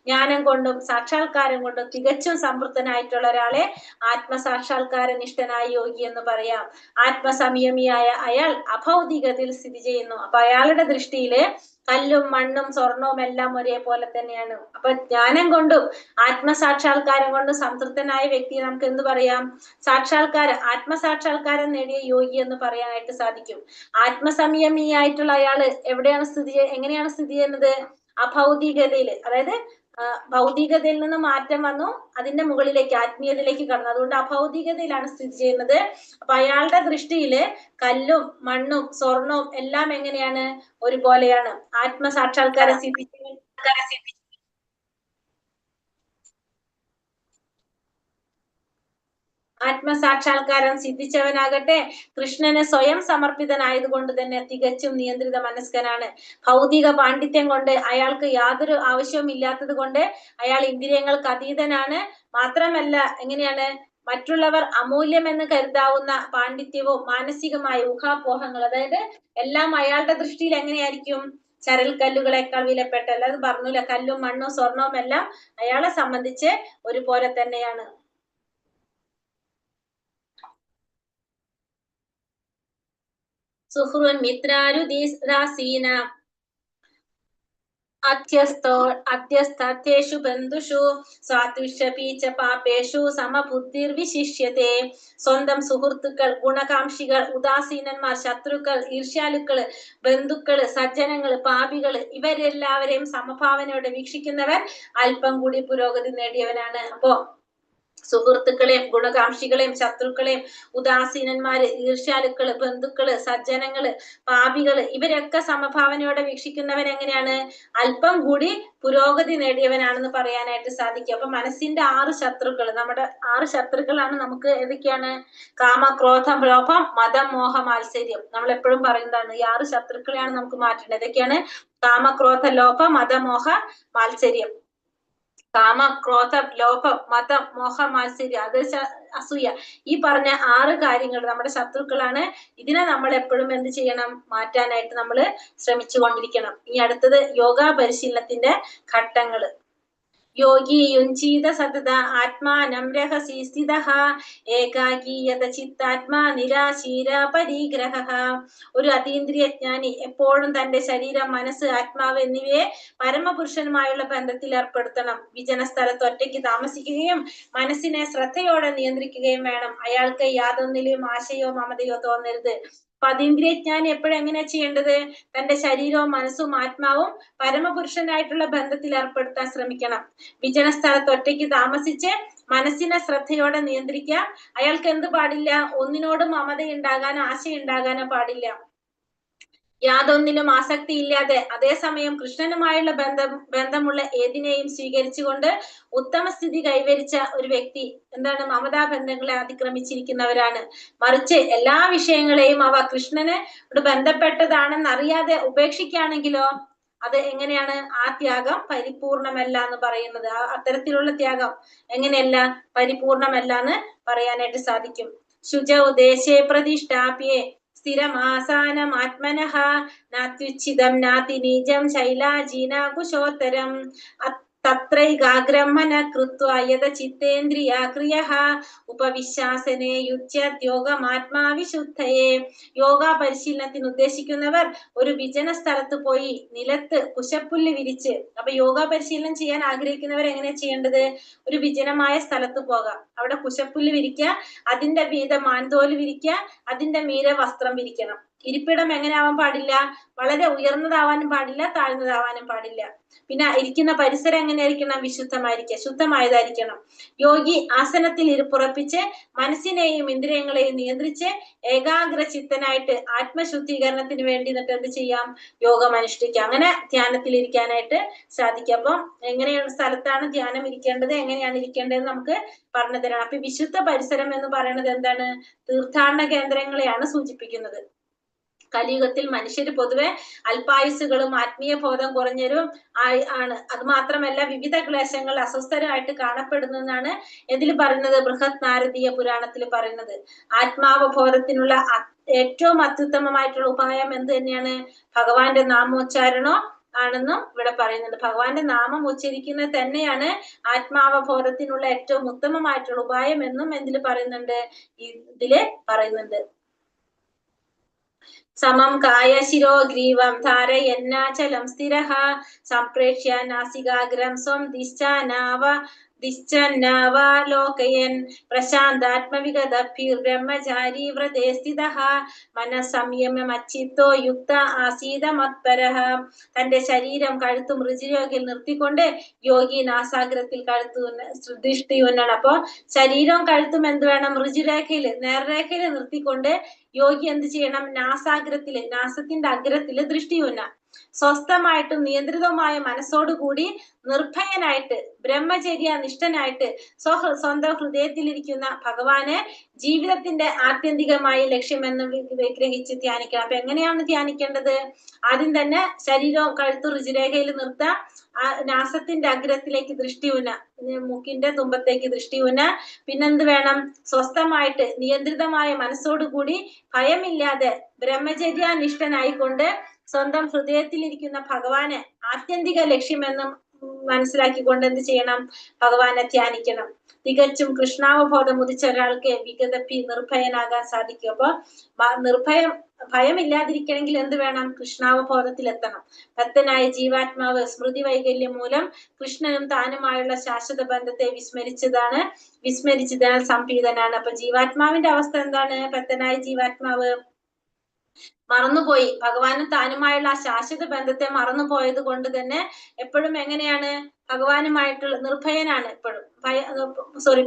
ജ്ഞാനം കൊണ്ടും സാക്ഷാത്കാരം കൊണ്ടും തികച്ചും സംതൃപ്തനായിട്ടുള്ള ഒരാളെ ആത്മസാക്ഷാത്കാര നിഷ്ഠനായ യോഗി എന്ന് പറയാം. ആത്മസംയമിയായ അയാൾ അഭൗതികതയിൽ സ്ഥിതി ചെയ്യുന്നു. അപ്പൊ അയാളുടെ ദൃഷ്ടിയില് കല്ലും മണ്ണും സ്വർണവും എല്ലാം ഒരേപോലെ തന്നെയാണ്. അപ്പൊ ജ്ഞാനം കൊണ്ടും ആത്മസാക്ഷാത്കാരം കൊണ്ടും സംതൃപ്തനായ വ്യക്തിയെ നമുക്ക് എന്ത് പറയാം? ആത്മസാക്ഷാത്കാരം നേടിയ യോഗി എന്ന് പറയാനായിട്ട് സാധിക്കും. ആത്മസംയമിയായിട്ടുള്ള അയാള് എങ്ങനെയാണ് സ്ഥിതി ചെയ്യുന്നത്? അഭൗതികതയില്. അതായത് ഭൗതികതയിൽ നിന്ന് മാറ്റം വന്നു അതിന്റെ മുകളിലേക്ക് ആത്മീയതയിലേക്ക് കടന്നു. അതുകൊണ്ട് അഭൗതികതയിലാണ് സ്ഥിതി ചെയ്യുന്നത്. അപ്പൊ അയാളുടെ ദൃഷ്ടിയില് കല്ലും മണ്ണും സ്വർണവും എല്ലാം എങ്ങനെയാണ്? ഒരുപോലെയാണ്. ആത്മസാക്ഷാത്കാരം സിദ്ധിച്ചവനാകട്ടെ കൃഷ്ണന് സ്വയം സമർപ്പിതനായതുകൊണ്ട് തന്നെ തികച്ചും നിയന്ത്രിത മനസ്കനാണ്. ഭൗതിക പാണ്ഡിത്യം കൊണ്ട് അയാൾക്ക് യാതൊരു ആവശ്യവും ഇല്ലാത്തത് കൊണ്ട് അയാൾ ഇന്ദ്രിയങ്ങൾക്ക് അതീതനാണ്. മാത്രമല്ല എങ്ങനെയാണ്? മറ്റുള്ളവർ അമൂല്യമെന്ന് കരുതാവുന്ന പാണ്ഡിത്യവും മാനസികമായ ഊഹാപോഹങ്ങൾ, അതായത് എല്ലാം അയാളുടെ ദൃഷ്ടിയിൽ എങ്ങനെയായിരിക്കും? ചരൽക്കല്ലുകളെക്കാൾ വിലപ്പെട്ടല്ല. അത് പറഞ്ഞില്ല, കല്ലും മണ്ണും സ്വർണവും എല്ലാം അയാളെ സംബന്ധിച്ച് ഒരുപോലെ തന്നെയാണ്. സുഹൃൻ മിത്രാരുദീരാസീന അധ്യസ്ഥേഷു ബന്ധുഷു സ്വാതുഷപി ച പാപേഷു സമബുദ്ധിർ വിശിഷ്യത്തെ. സ്വന്തം സുഹൃത്തുക്കൾ, ഗുണകാംക്ഷികൾ, ഉദാസീനന്മാർ, ശത്രുക്കൾ, ഈർഷ്യാലുക്കള്, ബന്ധുക്കള്, സജ്ജനങ്ങള്, പാപികള് ഇവരെല്ലാവരെയും സമഭാവനയോടെ വീക്ഷിക്കുന്നവൻ അല്പം കൂടി പുരോഗതി നേടിയവനാണ്. അപ്പോ സുഹൃത്തുക്കളെയും ഗുണകാംക്ഷികളെയും ശത്രുക്കളെയും ഉദാസീനന്മാര്, ഈർഷ്യാലുക്കള്, ബന്ധുക്കള്, സജ്ജനങ്ങള്, പാപികള് ഇവരൊക്കെ സമഭാവനയോടെ വീക്ഷിക്കുന്നവൻ എങ്ങനെയാണ്? അല്പം കൂടി പുരോഗതി നേടിയവനാണെന്ന് പറയാനായിട്ട് സാധിക്കും. അപ്പൊ മനസ്സിന്റെ 6 ശത്രുക്കൾ, നമ്മുടെ 6 ശത്രുക്കളാണ് നമുക്ക്. ഏതൊക്കെയാണ്? കാമ, ക്രോധം, ലോഭം, മതം, മോഹം, മാത്സര്യം. നമ്മൾ എപ്പോഴും പറയുന്നതാണ് ഈ 6 ശത്രുക്കളെയാണ് നമുക്ക് മാറ്റേണ്ടത്. ഏതൊക്കെയാണ്? കാമ, ക്രോധ, ലോഭ, മത, മോഹ, മാത്സര്യം. കാമ, ക്രോധം, ലോഭം, മതം, മോഹം, മാത്സര്യം, അത് അസൂയ. ഈ പറഞ്ഞ 6 കാര്യങ്ങൾ നമ്മുടെ ശത്രുക്കളാണ്. ഇതിനെ നമ്മൾ എപ്പോഴും എന്ത് ചെയ്യണം? മാറ്റാനായിട്ട് നമ്മൾ ശ്രമിച്ചു കൊണ്ടിരിക്കണം. ഇനി അടുത്തത് യോഗ പരിശീലനത്തിന്റെ ഘട്ടങ്ങള്. യോഗി യുഞ്ജീത സതത ആത്മാനം രഹസി സ്ഥിതഃ ഏകാകീയത ചിത്താത്മാ നിരാശീര പരിഗ്രഹഃ. ഒരു അതീന്ദ്രിയ ജ്ഞാനി എപ്പോഴും തന്റെ ശരീരം, മനസ്സ്, ആത്മാവ് എന്നിവയെ പരമപുരുഷനുമായുള്ള ബന്ധത്തിൽ ഏർപ്പെടുത്തണം. വിജന സ്ഥലത്ത് ഒറ്റയ്ക്ക് താമസിക്കുകയും മനസ്സിനെ ശ്രദ്ധയോടെ നിയന്ത്രിക്കുകയും വേണം. അയാൾക്ക് യാതൊന്നിലും ആശയോ മമതയോ തോന്നരുത്. അപ്പൊ അതീന്ദ്രിയജ്ഞാനി എപ്പോഴും എങ്ങനെയാ ചെയ്യേണ്ടത്? തന്റെ ശരീരവും മനസ്സും ആത്മാവും പരമപുരുഷനായിട്ടുള്ള ബന്ധത്തിൽ ഏർപ്പെടുത്താൻ ശ്രമിക്കണം. വിജന സ്ഥലത്ത് ഒറ്റയ്ക്ക് താമസിച്ച് മനസ്സിനെ ശ്രദ്ധയോടെ നിയന്ത്രിക്കുക. അയാൾക്ക് എന്ത് പാടില്ല? ഒന്നിനോടും മമതയുണ്ടാകാനോ ആശയുണ്ടാകാനോ പാടില്ല. യാതൊന്നിലും ആസക്തി ഇല്ലാതെ അതേസമയം കൃഷ്ണനുമായുള്ള ബന്ധമുള്ള ഏതിനെയും സ്വീകരിച്ചുകൊണ്ട് ഉത്തമ സ്ഥിതി കൈവരിച്ച ഒരു വ്യക്തി എന്താണ്? മമതാ ബന്ധങ്ങളെ അതിക്രമിച്ചിരിക്കുന്നവരാണ്. മറിച്ച് എല്ലാ വിഷയങ്ങളെയും അവ കൃഷ്ണന് ബന്ധപ്പെട്ടതാണെന്ന് അറിയാതെ ഉപേക്ഷിക്കുകയാണെങ്കിലോ അത് എങ്ങനെയാണ്? ആ ത്യാഗം പരിപൂർണമല്ല എന്ന് പറയുന്നത്. അത്തരത്തിലുള്ള ത്യാഗം എങ്ങനെയല്ല? പരിപൂർണമല്ല എന്ന് പറയാനായിട്ട് സാധിക്കും. ശുചൗ ദേശേ പ്രതിഷ്ഠാപ്യേ സ്ഥിരമാസാനമാത്മനഃ നാത്യുച്ഛിതം നാതി നീചം ശൈലാജീനാകുശോത്തരം തത്രൈകാഗ്രം മനഃ കൃത്വാ യതചിത്തേന്ദ്രിയാ ക്രിയഃ ഉപവിശ്വാസനേ യുജ്യത് യോഗമാത്മാവിശുദ്ധയേ. യോഗ പരിശീലനത്തിന് ഉദ്ദേശിക്കുന്നവർ ഒരു വിജന സ്ഥലത്ത് പോയി നിലത്ത് കുശപ്പുല്ല് വിരിച്ച്, അപ്പൊ യോഗ പരിശീലനം ചെയ്യാൻ ആഗ്രഹിക്കുന്നവർ എങ്ങനെയാ ചെയ്യേണ്ടത്? ഒരു വിജനമായ സ്ഥലത്ത് പോകാം, അവിടെ കുശപ്പുല്ല് വിരിക്കുക, അതിന്റെ മീതെ മാൻതോല് വിരിക്കുക, അതിന്റെ മീതെ വസ്ത്രം വിരിക്കണം. ഇരിപ്പിടം എങ്ങനെ ആവാൻ പാടില്ല? വളരെ ഉയർന്നതാവാനും പാടില്ല, താഴ്ന്നതാവാനും പാടില്ല. പിന്നെ ഇരിക്കുന്ന പരിസരം എങ്ങനെയായിരിക്കണം? വിശുദ്ധമായിരിക്കുക, ശുദ്ധമായതായിരിക്കണം. യോഗി ആസനത്തിൽ ഇരുപ്പുറപ്പിച്ച് മനസ്സിനെയും ഇന്ദ്രിയങ്ങളെയും നിയന്ത്രിച്ച് ഏകാഗ്ര ചിത്തനായിട്ട് ആത്മശുദ്ധീകരണത്തിന് വേണ്ടി എന്നിട്ട് എന്ത് ചെയ്യാം? യോഗം അനുഷ്ഠിക്കാം. അങ്ങനെ ധ്യാനത്തിൽ ഇരിക്കാനായിട്ട് സാധിക്കും. അപ്പം എങ്ങനെയുള്ള സ്ഥലത്താണ് ധ്യാനം ഇരിക്കേണ്ടത്, എങ്ങനെയാണ് ഇരിക്കേണ്ടത് നമുക്ക് പറഞ്ഞു തരാം. അപ്പൊ വിശുദ്ധ പരിസരം എന്ന് പറയുന്നത് എന്താണ്? തീർത്ഥാടന കേന്ദ്രങ്ങളെയാണ് സൂചിപ്പിക്കുന്നത്. കലിയുഗത്തിൽ മനുഷ്യര് പൊതുവെ അല്പായുസുകളും ആത്മീയ ബോധം കുറഞ്ഞവരും ആണ്. അത് മാത്രമല്ല വിവിധ ക്ലേശങ്ങൾ അസ്വസ്ഥരായിട്ട് കാണപ്പെടുന്നതാണ് ഇതിൽ പറയുന്നത്. ബൃഹത് നാരദീയ പുരാണത്തിൽ പറയുന്നത് ആത്മാവബോധത്തിനുള്ള ഏറ്റവും അത്യുത്തമമായിട്ടുള്ള ഉപായം എന്ത് തന്നെയാണ്? ഭഗവാന്റെ നാമോച്ചാരണോ ആണെന്നും ഇവിടെ പറയുന്നുണ്ട്. ഭഗവാന്റെ നാമം ഉച്ചരിക്കുന്നത് തന്നെയാണ് ആത്മാവബോധത്തിനുള്ള ഏറ്റവും ഉത്തമമായിട്ടുള്ള ഉപായം എന്നും എന്തില് പറയുന്നുണ്ട്? ഇതില് പറയുന്നുണ്ട്. സമം കായ ശിരോ ഗ്രീവം ധാരയന്നാചലം സ്ഥിരഃ സംപ്രേക്ഷ്യ നാസികാഗ്രം സ്വം ദിശ്ചന്നാവാലോകയൻ പ്രശാന്താത്മവിഗതഭിർ ബ്രഹ്മചാരി വ്രതേ സ്ഥിതഃ മനഃസംയമമച്ചിത്തോ യുക്ത ആസീത മത്പരഃ. തന്റെ ശരീരം കഴുത്തും ഋജുരോഗിൽ നിർത്തിക്കൊണ്ട് യോഗി നാസാഗ്രത്തിൽ ദൃഷ്ടി ഉന്നണം. അപ്പൊ ശരീരവും കഴുത്തും എന്ത് വേണം? ഋജുരേഖയില്, നേർരേഖയില് നിർത്തിക്കൊണ്ട് യോഗി എന്ത് ചെയ്യണം? നാസാഗ്രത്തില്, നാസത്തിന്റെ അഗ്രത്തില് ദൃഷ്ടി ഉന്ന സ്വസ്ഥമായിട്ടും നിയന്ത്രിതവുമായ മനസ്സോടുകൂടി നിർഭയനായിട്ട് ബ്രഹ്മചര്യ നിഷ്ഠനായിട്ട് സ്വന്തം ഹൃദയത്തിലിരിക്കുന്ന ഭഗവാനെ ജീവിതത്തിന്റെ ആത്യന്തികമായ ലക്ഷ്യമെന്ന് വിഗ്രഹിച്ച് ധ്യാനിക്കണം. അപ്പൊ എങ്ങനെയാണ് ധ്യാനിക്കേണ്ടത്? ആദ്യം തന്നെ ശരീരവും കഴുത്തു ഋജുരേഖയിൽ നിർത്താം. നാസത്തിന്റെ അഗ്രത്തിലേക്ക് ദൃഷ്ടി ഉന്ന, മൂക്കിന്റെ തുമ്പത്തേക്ക് ദൃഷ്ടി ഉന്ന. പിന്നെന്ത് വേണം? സ്വസ്ഥമായിട്ട് നിയന്ത്രിതമായ മനസ്സോടുകൂടി ഭയമില്ലാതെ ബ്രഹ്മചര്യാനിഷ്ഠനായിക്കൊണ്ട് സ്വന്തം ഹൃദയത്തിലിരിക്കുന്ന ഭഗവാനെ ആത്യന്തിക ലക്ഷ്യമെന്നും മനസ്സിലാക്കിക്കൊണ്ട് എന്ത് ചെയ്യണം? ഭഗവാനെ ധ്യാനിക്കണം. തികച്ചും കൃഷ്ണാവബോധം ഉദിച്ച ഒരാൾക്ക് വിഗതഭി നിർഭയനാകാൻ സാധിക്കും. അപ്പൊ ഭയമില്ലാതിരിക്കണമെങ്കിൽ എന്ത് വേണം? കൃഷ്ണാവബോധത്തിൽ എത്തണം. ഭക്തനായ ജീവാത്മാവ് സ്മൃതി വൈകല്യം മൂലം കൃഷ്ണനും താനുമായുള്ള ശാശ്വത ബന്ധത്തെ വിസ്മരിച്ചതിനാൽ സംപീതനാണ്. അപ്പൊ ജീവാത്മാവിന്റെ അവസ്ഥ എന്താണ്? ഭക്തനായ ജീവാത്മാവ് മറന്നുപോയി, ഭഗവാനും താനുമായുള്ള ആ ശാശ്വത ബന്ധത്തെ മറന്നുപോയത് കൊണ്ട് തന്നെ എപ്പോഴും എങ്ങനെയാണ്? ഭഗവാനുമായിട്ടുള്ള നിർഭയനാണ്. എപ്പോഴും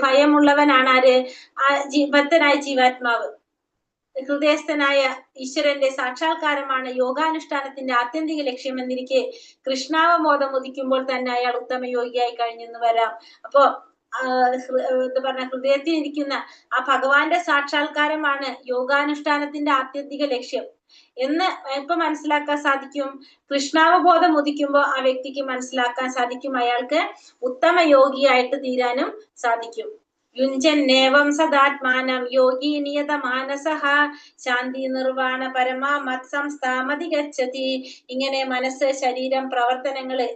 ഭയമുള്ളവനാണ് ആര്? ഭക്തനായ ജീവാത്മാവ്. ഹൃദയസ്ഥനായ ഈശ്വരന്റെ സാക്ഷാത്കാരമാണ് യോഗാനുഷ്ഠാനത്തിന്റെ ആത്യന്തിക ലക്ഷ്യം എന്നിരിക്കെ കൃഷ്ണാവബോധം ഉദിക്കുമ്പോൾ തന്നെ അയാൾ ഉത്തമ യോഗിയായി കഴിഞ്ഞെന്ന് വരാം. അപ്പോ എന്താ പറഞ്ഞ ഹൃദയത്തിൽ ഇരിക്കുന്ന ആ ഭഗവാന്റെ സാക്ഷാത്കാരമാണ് യോഗാനുഷ്ഠാനത്തിന്റെ ആത്യന്തിക ലക്ഷ്യം എന്ന് ഇപ്പൊ മനസ്സിലാക്കാൻ സാധിക്കും. കൃഷ്ണാവബോധം ഉദിക്കുമ്പോൾ ആ വ്യക്തിക്ക് മനസ്സിലാക്കാൻ സാധിക്കും, അയാൾക്ക് ഉത്തമ യോഗിയായിട്ട് തീരാനും സാധിക്കും. യുഞ്ജന്നേവം സദാത്മാനം യോഗി നിയത മാനസഃ ശാന്തി നിർവാണ പരമാമത് സംസ്ഥാമതി ഗച്ഛതി. ഇങ്ങനെ മനസ്സ്, ശരീരം, പ്രവർത്തനങ്ങള്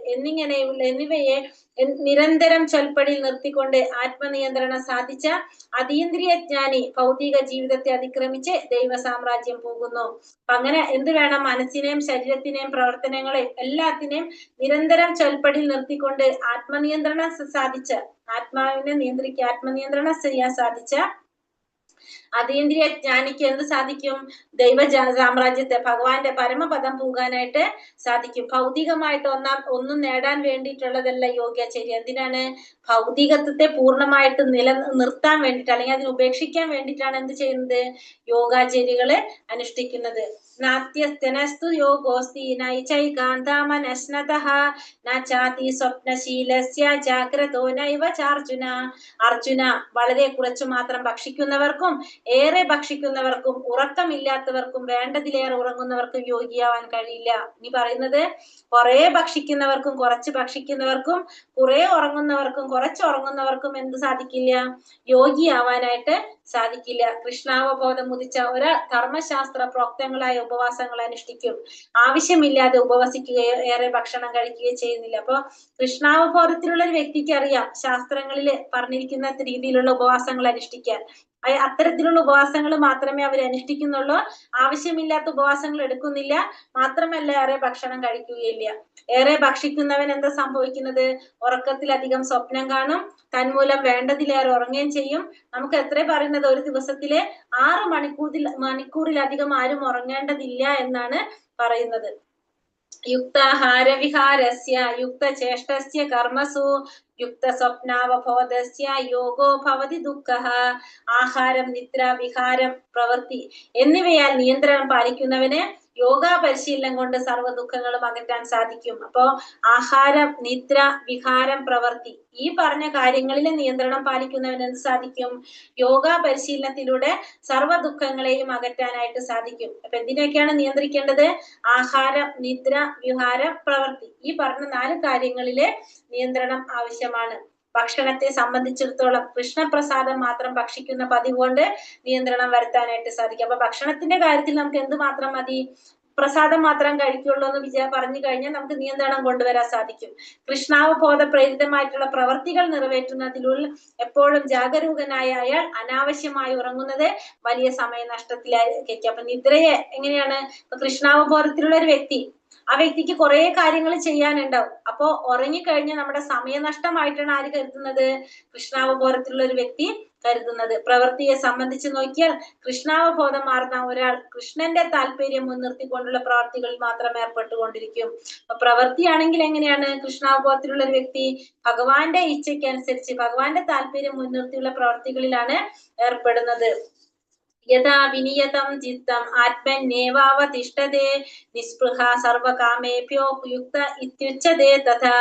എന്നിവയെ നിരന്തരം ചൊൽപ്പടിയിൽ നിർത്തിക്കൊണ്ട് ആത്മനിയന്ത്രണം സാധിച്ച അതീന്ദ്രിയ ജ്ഞാനി ഭൗതിക ജീവിതത്തെ അതിക്രമിച്ച് ദൈവ സാമ്രാജ്യം പോകുന്നു. അപ്പൊ അങ്ങനെ എന്ത് വേണം? മനസ്സിനെയും ശരീരത്തിനെയും പ്രവർത്തനങ്ങളെയും എല്ലാത്തിനെയും നിരന്തരം ചൊൽപ്പടിയിൽ നിർത്തിക്കൊണ്ട് ആത്മനിയന്ത്രണം സാധിച്ച, ആത്മാവിനെ ആത്മനിയന്ത്രണം ചെയ്യാൻ സാധിച്ച അതീന്ദ്രിയ ജ്ഞാനിക്ക് എന്ത് സാധിക്കും? ദൈവ സാമ്രാജ്യത്തെ, ഭഗവാന്റെ പരമപദം പോകാനായിട്ട് സാധിക്കും. ഭൗതികമായിട്ട് ഒന്നും നേടാൻ വേണ്ടിയിട്ടുള്ളതല്ല യോഗാചര്യ. എന്തിനാണ്? ഭൗതികത്വത്തെ പൂർണ്ണമായിട്ട് നിർത്താൻ വേണ്ടിയിട്ട്, അല്ലെങ്കിൽ അതിനെ ഉപേക്ഷിക്കാൻ വേണ്ടിയിട്ടാണ് എന്ത് ചെയ്യുന്നത്? യോഗാചര്യകള് അനുഷ്ഠിക്കുന്നത്. നാത്യസ്തനസ്തു യോഗോസ്തി നൈചൈകാന്താമനശ്നതഃ നാചാതി സ്വപ്നശീലസ്യ ജാഗ്രതോ നൈവ ചാർജുന. അർജുന, വളരെ കുറച്ചു മാത്രം ഭക്ഷിക്കുന്നവർക്കും ഏറെ ഭക്ഷിക്കുന്നവർക്കും ഉറക്കമില്ലാത്തവർക്കും വേണ്ടതിലേറെ ഉറങ്ങുന്നവർക്കും യോഗിയാവാൻ കഴിയില്ല. ഇനി പറയുന്നത് കുറെ ഭക്ഷിക്കുന്നവർക്കും കുറച്ച് ഭക്ഷിക്കുന്നവർക്കും കുറെ ഉറങ്ങുന്നവർക്കും കുറച്ച് ഉറങ്ങുന്നവർക്കും എന്ത് സാധിക്കില്ല? യോഗിയാവാനായിട്ട് സാധിക്കില്ല. കൃഷ്ണാവബോധം ഉദിച്ച ഒരാൾ ധർമ്മശാസ്ത്ര പ്രോക്തങ്ങളായ ഉപവാസങ്ങൾ അനുഷ്ഠിക്കും. ആവശ്യമില്ലാതെ ഉപവസിക്കുകയോ ഏറെ ഭക്ഷണം കഴിക്കുകയോ ചെയ്യുന്നില്ല. അപ്പൊ കൃഷ്ണാവബോധത്തിലുള്ള ഒരു വ്യക്തിക്ക് അറിയാം ശാസ്ത്രങ്ങളിൽ പറഞ്ഞിരിക്കുന്ന രീതിയിലുള്ള ഉപവാസങ്ങൾ അനുഷ്ഠിക്കാൻ. അത്തരത്തിലുള്ള ഉപവാസങ്ങൾ മാത്രമേ അവർ അനുഷ്ഠിക്കുന്നുള്ളൂ. ആവശ്യമില്ലാത്ത ഉപവാസങ്ങൾ എടുക്കുന്നില്ല. മാത്രമല്ല ഏറെ ഭക്ഷണം കഴിക്കുകയില്ല. ഏറെ ഭക്ഷിക്കുന്നവൻ എന്താ സംഭവിക്കുന്നത്? ഉറക്കത്തിലധികം സ്വപ്നം കാണും. തന്മൂലം വേണ്ടതിലേറെ ഉറങ്ങുകയും ചെയ്യും. നമുക്ക് എത്ര പറയുന്നത്? ഒരു ദിവസത്തിലെ 6 മണിക്കൂറിലധികം ആരും ഉറങ്ങേണ്ടതില്ല എന്നാണ് പറയുന്നത്. യുക്താഹാര വിഹാരസ്യ യുക്തചേഷ്ടസ്യ കർമ്മസു യുക്ത സ്വപ്നാവബോധസ്യ യോഗോ ഭവതി ദുഃഖഃ. ആഹാരം, നിദ്ര, വിഹാരം, പ്രവൃത്തി എന്നിവയാൽ നിയന്ത്രണം പാലിക്കുന്നവന് യോഗാ പരിശീലനം കൊണ്ട് സർവ്വ ദുഃഖങ്ങളും അകറ്റാൻ സാധിക്കും. അപ്പോ ആഹാരം, നിദ്ര, വിഹാരം, പ്രവൃത്തി ഈ പറഞ്ഞ കാര്യങ്ങളിൽ നിയന്ത്രണം പാലിക്കുന്നവന് എന്ത് സാധിക്കും? യോഗാ പരിശീലനത്തിലൂടെ സർവ്വ ദുഃഖങ്ങളെയും അകറ്റാനായിട്ട് സാധിക്കും. അപ്പൊ എന്തിനൊക്കെയാണ് നിയന്ത്രിക്കേണ്ടത്? ആഹാരം, നിദ്ര, വിഹാരം, പ്രവൃത്തി ഈ പറഞ്ഞ 4 കാര്യങ്ങളിലെ നിയന്ത്രണം ആവശ്യമാണ്. ഭക്ഷണത്തെ സംബന്ധിച്ചിടത്തോളം കൃഷ്ണപ്രസാദം മാത്രം ഭക്ഷിക്കുന്ന പതിവ് കൊണ്ട് നിയന്ത്രണം വരുത്താനായിട്ട് സാധിക്കും. അപ്പൊ ഭക്ഷണത്തിന്റെ കാര്യത്തിൽ നമുക്ക് എന്ത് മാത്രം മതി? പ്രസാദം മാത്രം കഴിക്കുള്ളൂ എന്ന് പറഞ്ഞു കഴിഞ്ഞാൽ നമുക്ക് നിയന്ത്രണം കൊണ്ടുവരാൻ സാധിക്കും. കൃഷ്ണാവബോധ പ്രേരിതമായിട്ടുള്ള പ്രവർത്തികൾ നിറവേറ്റുന്നതിലുള്ള എപ്പോഴും ജാഗരൂകനായ അയാൾ അനാവശ്യമായി ഉറങ്ങുന്നത് വലിയ സമയനഷ്ടത്തിലായിരിക്കും. അപ്പൊ നിദ്രയെ എങ്ങനെയാണ്? കൃഷ്ണാവബോധത്തിലുള്ള ഒരു വ്യക്തി, ആ വ്യക്തിക്ക് കുറെ കാര്യങ്ങൾ ചെയ്യാനുണ്ടാവും. അപ്പോ ഉറങ്ങിക്കഴിഞ്ഞാൽ നമ്മുടെ സമയനഷ്ടമായിട്ടാണ് ആര് കരുതുന്നത്? കൃഷ്ണാവബോധത്തിലുള്ള ഒരു വ്യക്തി കരുതുന്നത്. പ്രവൃത്തിയെ സംബന്ധിച്ച് നോക്കിയാൽ കൃഷ്ണാവബോധം മാറുന്ന ഒരാൾ കൃഷ്ണന്റെ താല്പര്യം മുൻനിർത്തിക്കൊണ്ടുള്ള പ്രവർത്തികളിൽ മാത്രം ഏർപ്പെട്ടുകൊണ്ടിരിക്കും. അപ്പൊ പ്രവൃത്തിയാണെങ്കിൽ എങ്ങനെയാണ്? കൃഷ്ണാവബോധത്തിലുള്ള ഒരു വ്യക്തി ഭഗവാന്റെ ഇച്ഛയ്ക്കനുസരിച്ച് ഭഗവാന്റെ താല്പര്യം മുൻനിർത്തിയുള്ള പ്രവർത്തികളിലാണ് ഏർപ്പെടുന്നത്. യഥാ വിനിയതം ചിത്തം ആത്മന്യേവാവതിഷ്ഠതേ നിസ്പൃഹ സർവകാമേഭ്യോ യുക്ത ഇത്യുച്യതേ തഥാ.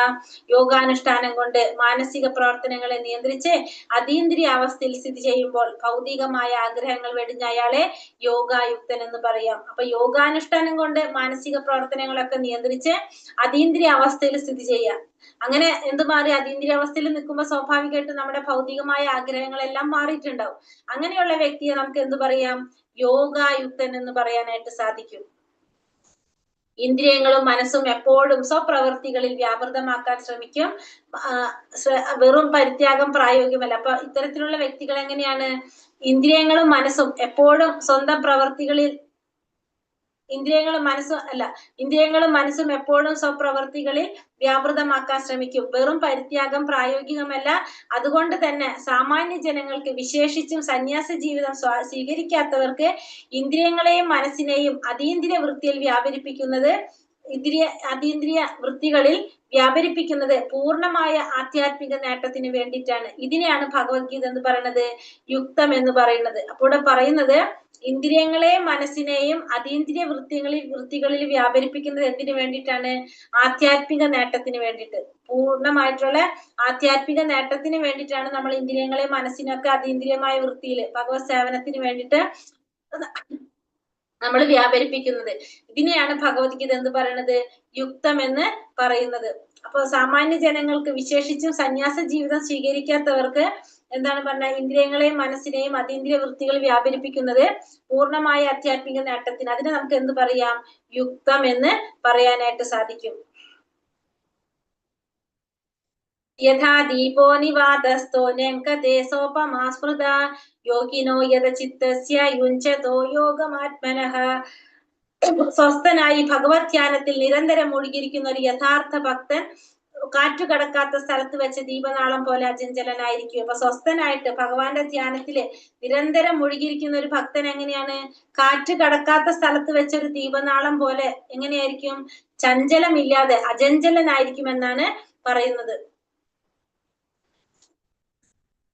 യോഗാനുഷ്ഠാനം കൊണ്ട് മാനസിക പ്രവർത്തനങ്ങളെ നിയന്ത്രിച്ച് അതീന്ദ്രിയ അവസ്ഥയിൽ സ്ഥിതി ചെയ്യുമ്പോൾ ഭൗതികമായ ആഗ്രഹങ്ങൾ വെടിഞ്ഞ അയാളെ യോഗായുക്തൻ എന്ന് പറയാം. അപ്പൊ യോഗാനുഷ്ഠാനം കൊണ്ട് മാനസിക പ്രവർത്തനങ്ങളൊക്കെ നിയന്ത്രിച്ച് അതീന്ദ്രിയ അവസ്ഥയിൽ സ്ഥിതി ചെയ്യാം. അങ്ങനെ എന്ത് മാറി? അതീന്ദ്രിയ അവസ്ഥയിൽ നിൽക്കുമ്പോൾ സ്വാഭാവികമായിട്ട് നമ്മുടെ ഭൗതികമായ ആഗ്രഹങ്ങളെല്ലാം മാറിയിട്ടുണ്ടാവും. അങ്ങനെയുള്ള വ്യക്തിയെ നമുക്ക് എന്ത് പറയാം? യോഗായുക്തൻ എന്ന് പറയാനായിട്ട് സാധിക്കും. ഇന്ദ്രിയങ്ങളും മനസ്സും എപ്പോഴും സ്വപ്രവൃത്തികളിൽ വ്യാപൃതമാക്കാൻ ശ്രമിക്കും. വെറും പരിത്യാഗം പ്രായോഗികമല്ല. അപ്പൊ ഇത്തരത്തിലുള്ള വ്യക്തികൾ എങ്ങനെയാണ്? ഇന്ദ്രിയങ്ങളും മനസ്സും എപ്പോഴും സ്വന്തം പ്രവൃത്തികളിൽ ഇന്ദ്രിയങ്ങളും മനസ്സും എപ്പോഴും സ്വപ്രവൃത്തികളിൽ വ്യാപൃതമാക്കാൻ ശ്രമിക്കും. വെറും പരിത്യാഗം പ്രായോഗികമല്ല. അതുകൊണ്ട് തന്നെ സാമാന്യ ജനങ്ങൾക്ക്, വിശേഷിച്ചും സന്യാസ ജീവിതം സ്വീകരിക്കാത്തവർക്ക് ഇന്ദ്രിയങ്ങളെയും മനസ്സിനെയും അതീന്ദ്രിയ വൃത്തിയിൽ അതീന്ദ്രിയ വൃത്തികളിൽ വ്യാപരിപ്പിക്കുന്നത് പൂർണ്ണമായ ആധ്യാത്മിക നേട്ടത്തിന് വേണ്ടിയിട്ടാണ്. ഇതിനെയാണ് ഭഗവത്ഗീത എന്ന് പറയുന്നത് യുക്തം എന്ന് പറയുന്നത്. അപ്പോൾ ഇവിടെ പറയുന്നത് ഇന്ദ്രിയങ്ങളെയും മനസ്സിനെയും അതീന്ദ്രിയ വൃത്തികളിൽ വ്യാപരിപ്പിക്കുന്നത് എന്തിനു വേണ്ടിയിട്ടാണ്? ആധ്യാത്മിക നേട്ടത്തിന് വേണ്ടിയിട്ട്. പൂർണ്ണമായിട്ടുള്ള ആധ്യാത്മിക നേട്ടത്തിന് വേണ്ടിയിട്ടാണ് നമ്മൾ ഇന്ദ്രിയങ്ങളെയും മനസ്സിനൊക്കെ അതീന്ദ്രിയമായ വൃത്തിയിൽ ഭഗവത് സേവനത്തിന് വേണ്ടിയിട്ട് നമ്മൾ വ്യാപരിപ്പിക്കുന്നത്. ഇതിനെയാണ് ഭഗവത്ഗീത എന്ന് പറയുന്നത് യുക്തം എന്ന് പറയുന്നത്. അപ്പൊ സാമാന്യ ജനങ്ങൾക്ക്, വിശേഷിച്ചും സന്യാസ ജീവിതം സ്വീകരിക്കാത്തവർക്ക് എന്താണ് പറഞ്ഞ? ഇന്ദ്രിയങ്ങളെയും മനസ്സിനെയും അതീന്ദ്രിയ വൃത്തികൾ വ്യാപരിപ്പിക്കുന്നത് പൂർണ്ണമായ ആധ്യാത്മിക നേട്ടത്തിന്. അതിനെ നമുക്ക് എന്ത് പറയാം? യുക്തം എന്ന് പറയാനായിട്ട് സാധിക്കും. യഥാ ദീപോ നിവാതസ്ഥോ നെങ്കതേ സോപമാ സ്മൃത യോഗിനോ യഥ ചിത്തസ്യ യുഞ്ചതോ യോഗമാത്മനഃ. സ്വസ്ഥനായി ഭഗവത് ധ്യാനത്തിൽ നിരന്തരം മുഴുകിയിരിക്കുന്ന ഒരു യഥാർത്ഥ ഭക്തൻ കാറ്റു കടക്കാത്ത സ്ഥലത്ത് വെച്ച് ദീപനാളം പോലെ അചഞ്ചലനായിരിക്കും. അപ്പൊ സ്വസ്ഥനായിട്ട് ഭഗവാന്റെ ധ്യാനത്തില് നിരന്തരം മുഴുകിയിരിക്കുന്ന ഒരു ഭക്തൻ എങ്ങനെയാണ്? കാറ്റ് കടക്കാത്ത സ്ഥലത്ത് വെച്ചൊരു ദീപനാളം പോലെ എങ്ങനെയായിരിക്കും? ചഞ്ചലമില്ലാതെ അചഞ്ചലനായിരിക്കും എന്നാണ് പറയുന്നത്.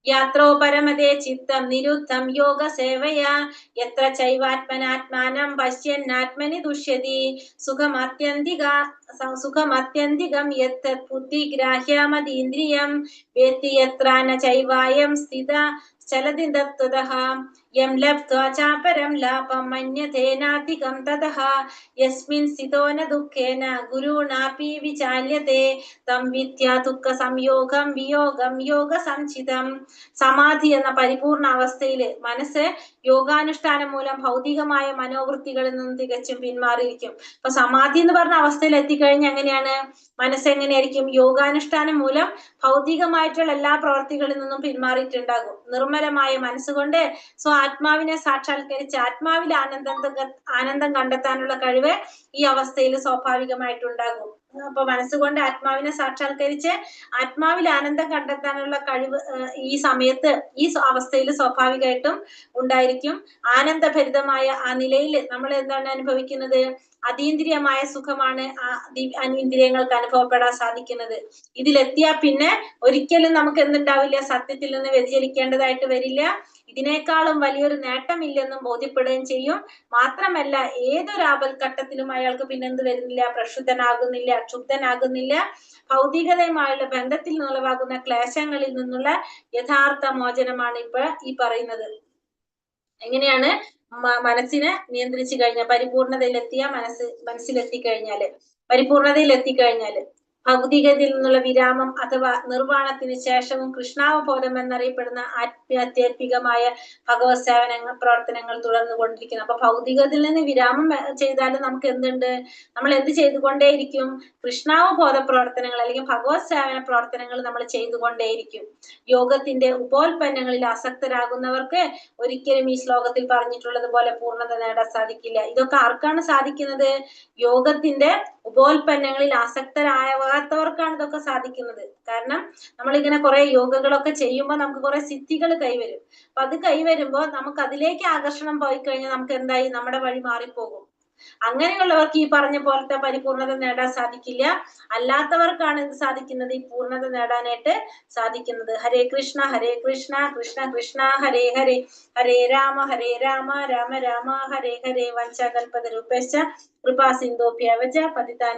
യാത്രോ പരമതേ ചിത്തം നിരുദ്ധം യോഗ സേവയാ യത്ര ചൈവാത്മനാത്മാനം പശ്യന്നാത്മനി ദുഷ്യതി സുഖമത്യന്തികം യത്ത് ബുദ്ധിഗ്രാഹ്യമതീന്ദ്രിയം വേത്തി യത്ര ന ചൈവായം സ്ഥിത ചലതി തത്വതഃ യം ലബ്ധ്വാ ചാപരം ലാഭം മന്യതേനാധികം തതഃ യസ്മിൻ സ്ഥിതോ ന ദുഃഖേന ഗുരുണാപി വിചാല്യതേ തം വിദ്യാ ദുഃഖ സംയോഗം വിയോഗം യോഗ സംചിതം. സമാധി എന്ന പരിപൂർണ അവസ്ഥയില് മനസ്സ് യോഗാനുഷ്ഠാനം മൂലം ഭൗതികമായ മനോവൃത്തികളിൽ നിന്നും തികച്ചും പിന്മാറിയിരിക്കും. അപ്പൊ സമാധി എന്ന് പറഞ്ഞ അവസ്ഥയിൽ എത്തിക്കഴിഞ്ഞാൽ എങ്ങനെയാണ് മനസ്സ് എങ്ങനെയായിരിക്കും? യോഗാനുഷ്ഠാനം മൂലം ഭൗതികമായിട്ടുള്ള എല്ലാ പ്രവർത്തികളിൽ നിന്നും പിന്മാറിയിട്ടുണ്ടാകും. നിർമ്മലമായ മനസ്സുകൊണ്ട് ആത്മാവിനെ സാക്ഷാത്കരിച്ച് ആത്മാവിൽ ആനന്ദം കണ്ടെത്താനുള്ള കഴിവ് ഈ അവസ്ഥയിൽ സ്വാഭാവികമായിട്ടുണ്ടാകും. അപ്പൊ മനസ്സുകൊണ്ട് ആത്മാവിനെ സാക്ഷാത്കരിച്ച് ആത്മാവിൽ ആനന്ദം കണ്ടെത്താനുള്ള കഴിവ് ഈ സമയത്ത് ഈ അവസ്ഥയിൽ സ്വാഭാവികമായിട്ടും ഉണ്ടായിരിക്കും. ആനന്ദഭരിതമായ ആ നിലയിൽ നമ്മൾ എന്താണ് അനുഭവിക്കുന്നത്? അതീന്ദ്രിയമായ സുഖമാണ് അനീന്ദ്രിയങ്ങൾക്ക് അനുഭവപ്പെടാൻ സാധിക്കുന്നത്. ഇതിലെത്തിയാൽ പിന്നെ ഒരിക്കലും നമുക്ക് എന്തുണ്ടാവില്ല? സത്യത്തിൽ നിന്ന് വ്യതിചലിക്കേണ്ടതായിട്ട് വരില്ല. ഇതിനേക്കാളും വലിയൊരു നേട്ടമില്ലെന്നും ബോധ്യപ്പെടുകയും ചെയ്യും. മാത്രമല്ല ഏതൊരു ആപൽഘട്ടത്തിലും അയാൾക്ക് പിന്നെന്ത് വരുന്നില്ല? പ്രക്ഷുബ്ധനാകുന്നില്ല, ക്ഷുബ്ധനാകുന്നില്ല. ഭൗതികതയുമായുള്ള ബന്ധത്തിൽ നിന്നുളവാകുന്ന ക്ലേശങ്ങളിൽ നിന്നുള്ള യഥാർത്ഥ മോചനമാണ് ഇപ്പൊ ഈ പറയുന്നത്. എങ്ങനെയാണ് മനസ്സിനെ നിയന്ത്രിച്ചു കഴിഞ്ഞാൽ, പരിപൂർണതയിലെത്തിയ മനസ്സിലെത്തിക്കഴിഞ്ഞാല്, പരിപൂർണതയിലെത്തിക്കഴിഞ്ഞാല് ഭൗതികതയിൽ നിന്നുള്ള വിരാമം അഥവാ നിർവ്വാണത്തിന് ശേഷവും കൃഷ്ണാവബോധം എന്നറിയപ്പെടുന്ന ആധ്യാത്മികമായ ഭഗവത് സേവന പ്രവർത്തനങ്ങൾ തുടർന്നുകൊണ്ടിരിക്കുന്നു. അപ്പൊ ഭൗതികതയിൽ നിന്ന് വിരാമം ചെയ്താലും നമുക്ക് എന്തുണ്ട്? നമ്മൾ എന്ത് ചെയ്തുകൊണ്ടേയിരിക്കും? കൃഷ്ണാവബോധ പ്രവർത്തനങ്ങൾ അല്ലെങ്കിൽ ഭഗവത് സേവന പ്രവർത്തനങ്ങൾ നമ്മൾ ചെയ്തുകൊണ്ടേയിരിക്കും. യോഗത്തിന്റെ ഉപോൽപ്പന്നങ്ങളിൽ ആസക്തരാകുന്നവർക്ക് ഒരിക്കലും ഈ ശ്ലോകത്തിൽ പറഞ്ഞിട്ടുള്ളത് പോലെ പൂർണ്ണത നേടാൻ സാധിക്കില്ല. ഇതൊക്കെ ആർക്കാണ് സാധിക്കുന്നത്? യോഗത്തിന്റെ ഉപോൽപ്പന്നങ്ങളിൽ ആസക്തരാകാത്തവർക്കാണ് ഇതൊക്കെ സാധിക്കുന്നത്. കാരണം നമ്മളിങ്ങനെ കുറെ യോഗകളൊക്കെ ചെയ്യുമ്പോൾ നമുക്ക് കുറെ സിദ്ധികൾ കൈവരും. അപ്പൊ അത് കൈവരുമ്പോ നമുക്ക് അതിലേക്ക് ആകർഷണം പോയി കഴിഞ്ഞാൽ നമുക്ക് എന്തായി? നമ്മുടെ വഴി മാറിപ്പോകും. അങ്ങനെയുള്ളവർക്ക് ഈ പറഞ്ഞ പോലത്തെ പരിപൂർണത നേടാൻ സാധിക്കില്ല. അല്ലാത്തവർക്കാണ് ഇത് സാധിക്കുന്നത്? ഈ പൂർണ്ണത നേടാനായിട്ട് സാധിക്കുന്നത്. ഹരേ കൃഷ്ണ കൃഷ്ണ കൃഷ്ണ ഹരേ ഹരേ, ഹരേ രാമ രാമ രാമ ഹരേ ഹരേ. വഞ്ചകൽപതരുഭ്യശ്ച കൃപാ സിന്ധുഭ്യവ ച പതിതാനാം